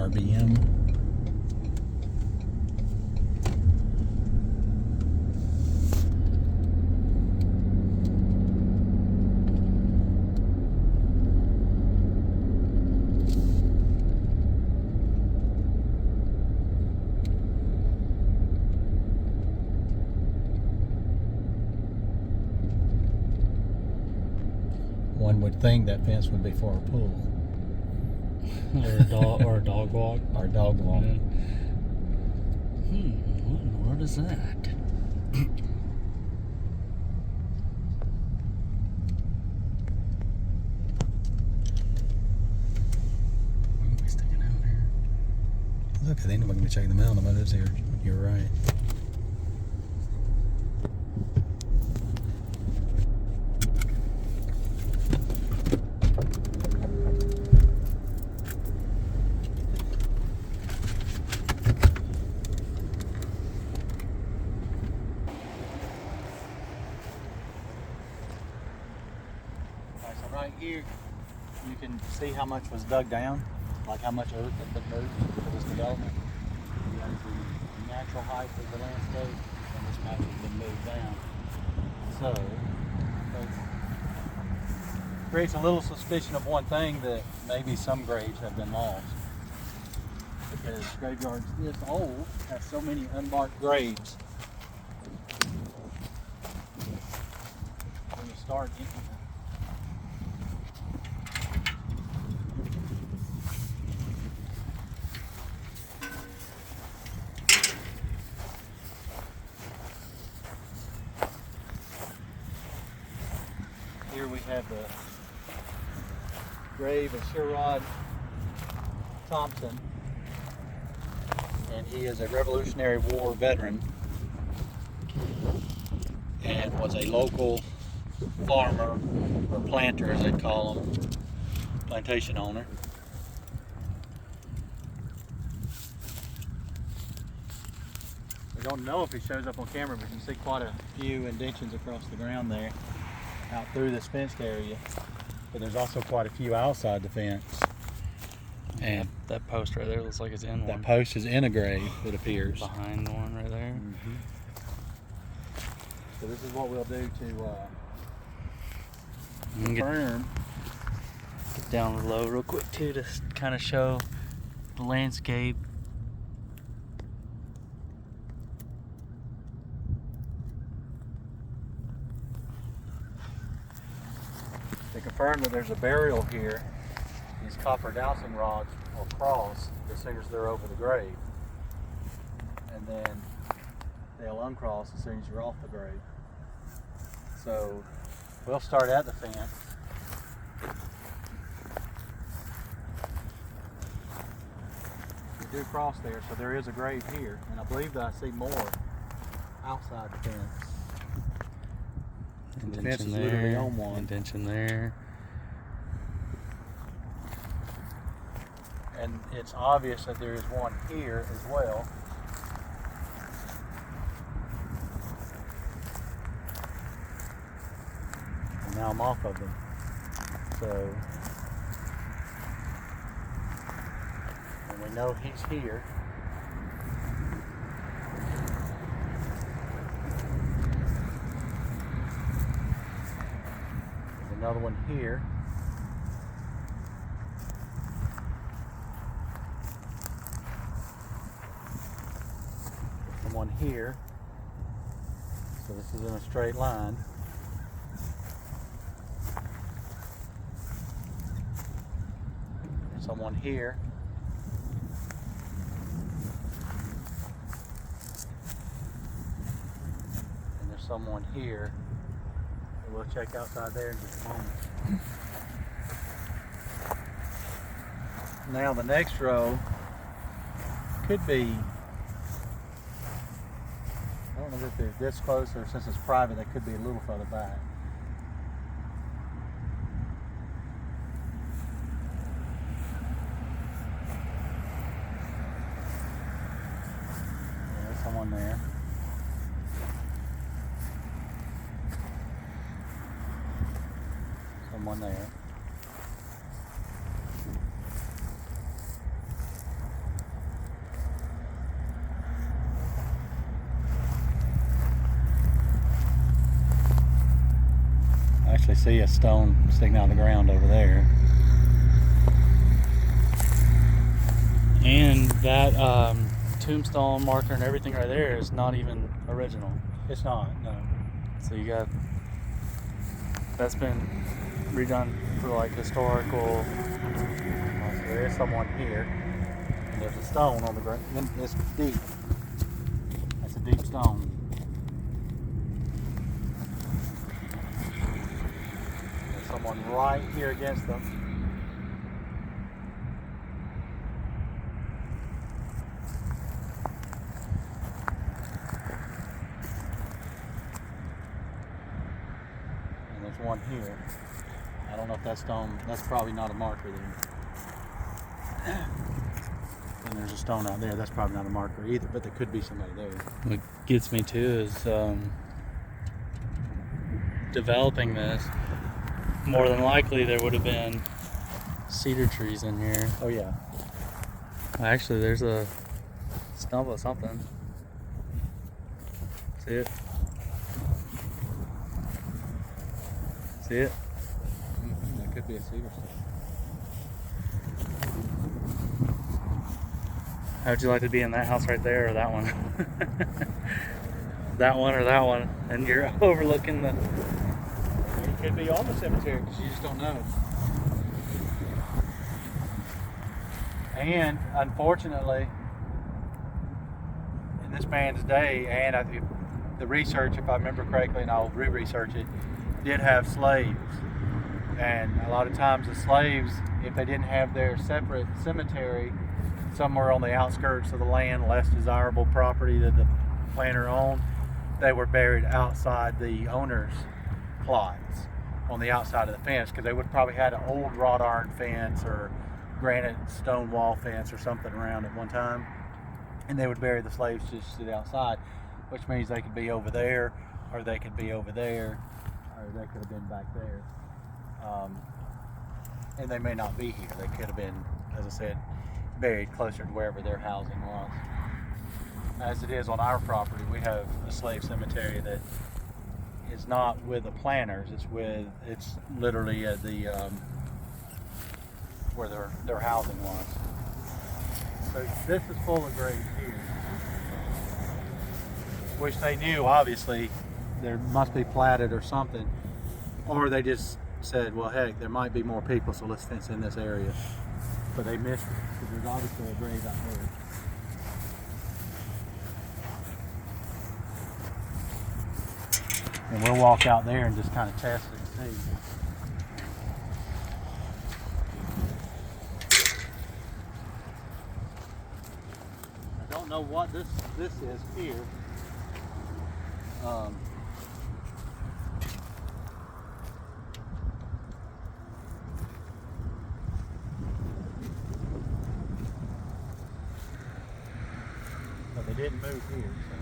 RBM. One would think that fence would be for a pool. Or a dog walk. Or a dog walk. Yeah. What in the world is that? What are we sticking out here? Look, I think we're going to check them out. Nobody lives here. You're right. Right here, you can see how much was dug down, like how much earth had been moved for this development. You have the natural height of the landscape, and this much has been moved down. So, it creates a little suspicion of one thing, that maybe some graves have been lost. Because graveyards this old have so many unmarked graves. When you start emptying, here we have the grave of Sherrod Thompson, and he is a Revolutionary War veteran and was a local farmer, or planter as they call them, plantation owner. We don't know if he shows up on camera, but you can see quite a few indentions across the ground there, out through this fenced area, but there's also quite a few outside the fence. And that post right there looks like it's in one. That post is in a grave, it appears. Behind the one right there. Mm-hmm. So this is what we'll do to confirm. Get down low real quick too, to kind of show the landscape. To confirm that there's a burial here, these copper dowsing rods will cross as soon as they're over the grave. And then they'll uncross as soon as you're off the grave. So we'll start at the fence. We do cross there, so there is a grave here. And I believe that I see more outside the fence. The fence is literally on one. Indention there. And it's obvious that there is one here as well. And now I'm off of them. So, and we know he's here. There's another one here. One here, so this is in a straight line. There's someone here. And there's someone here. We'll check outside there in just a moment. Now the next row could be, I don't know if they're this close, or since it's private, they could be a little further back. Yeah, there's someone there. Someone there. definitely see a stone sticking out of the ground over there. And that tombstone marker and everything right there is not even original. It's not, no. So you got, that's been redone for like historical. There is someone here, and there's a stone on the ground. It's deep. That's a deep stone. There's someone right here against them. And there's one here. I don't know if that stone, that's probably not a marker there. And there's a stone out there, that's probably not a marker either, but there could be somebody there. What gets me too is developing this. More than likely, there would have been cedar trees in here. Oh yeah. Actually, there's a stump of something. See it? See it? That could be a cedar stump. How would you like to be in that house right there, or that one? That one or that one, and you're overlooking the. It could be on the cemetery because you just don't know. And unfortunately, in this man's day, and the research, if I remember correctly, and I'll re-research it, did have slaves. And a lot of times the slaves, if they didn't have their separate cemetery somewhere on the outskirts of the land, less desirable property that the planter owned, they were buried outside the owner's plots on the outside of the fence, because they would probably had an old wrought iron fence or granite stone wall fence or something around at one time, and they would bury the slaves just to the outside, which means they could be over there, or they could be over there, or they could have been back there, and they may not be here. They could have been, as I said, buried closer to wherever their housing was. As it is on our property, we have a slave cemetery that is not with the planters. It's literally at the where their housing was. So this is full of graves here, which they knew obviously there must be platted or something, or they just said, well, heck, there might be more people, so let's fence in this area. But they missed it because there's obviously a grave out there. And we'll walk out there and just kind of test it and see. I don't know what this is here. But they didn't move here, so.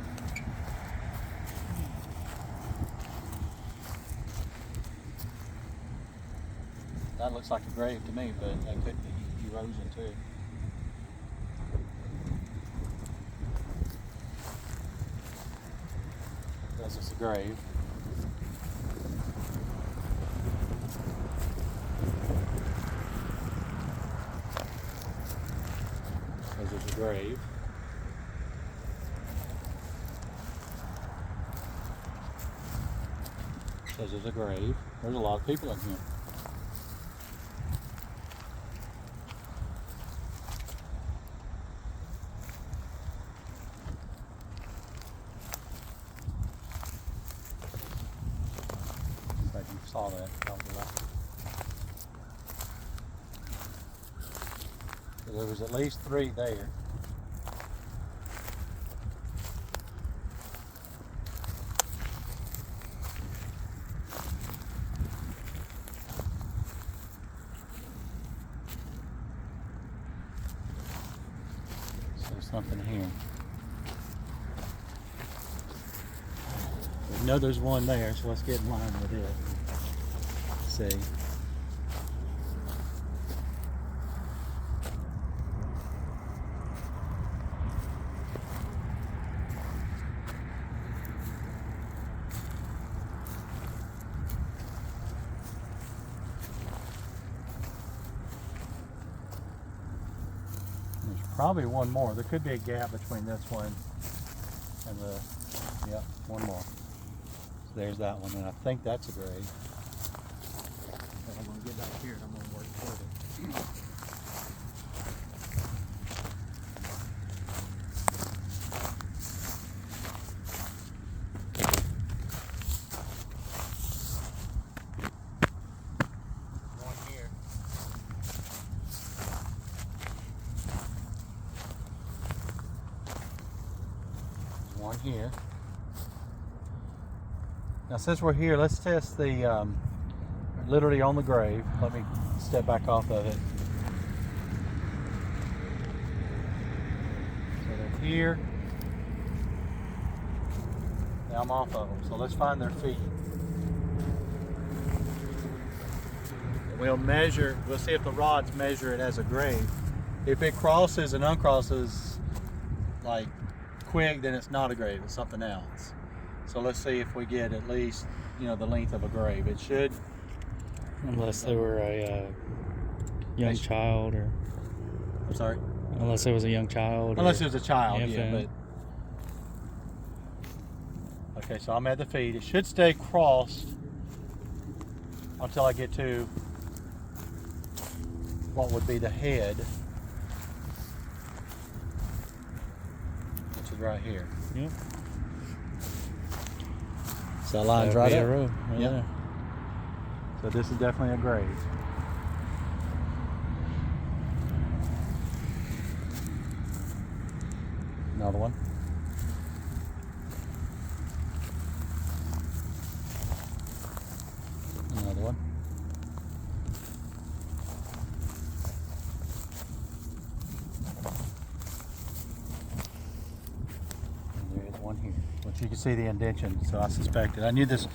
That looks like a grave to me, but that could be erosion too. This is a grave. This is a grave. This is a grave. There's a lot of people in here. Saw that. So there was at least 3 there. So something here. We know there's one there, so let's get in line with it. See. Probably one more. There could be a gap between this one and the, yep, one more. So there's that one, and I think that's a grave. But I'm going to get back here and I'm going to work toward it. One here. One here. Now since we're here, let's test the literally on the grave. Let me step back off of it. So they're here. Now I'm off of them. So let's find their feet. We'll measure, we'll see if the rods measure it as a grave. If it crosses and uncrosses like quick, then it's not a grave, it's something else. So let's see if we get at least, you know, the length of a grave. It should. Unless they were a young child, or I'm sorry? unless it was a young child. Unless or it was a child, yeah, infant. but. Okay, so I'm at the feet. It should stay crossed until I get to what would be the head, which is right here. Yep. So that line's That'd right be up. a row right Yep. there. So this is definitely a grave. Another one. Another one. And there is one here, which you can see the indentation, so I suspected. I knew this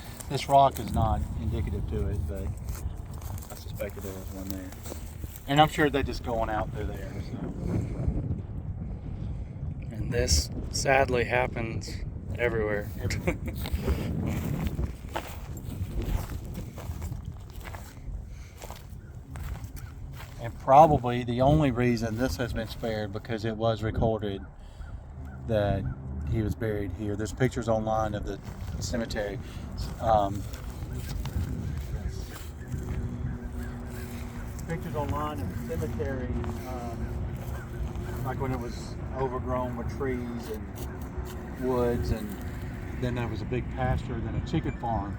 rock is not indicative to it, but I suspected there was one there. And I'm sure they're just going out through there. So. And this sadly happens everywhere. And probably the only reason this has been spared because it was recorded that he was buried here. There's pictures online of the cemetery. Pictures online of the cemetery, like when it was overgrown with trees and woods, and then there was a big pasture, then a chicken farm.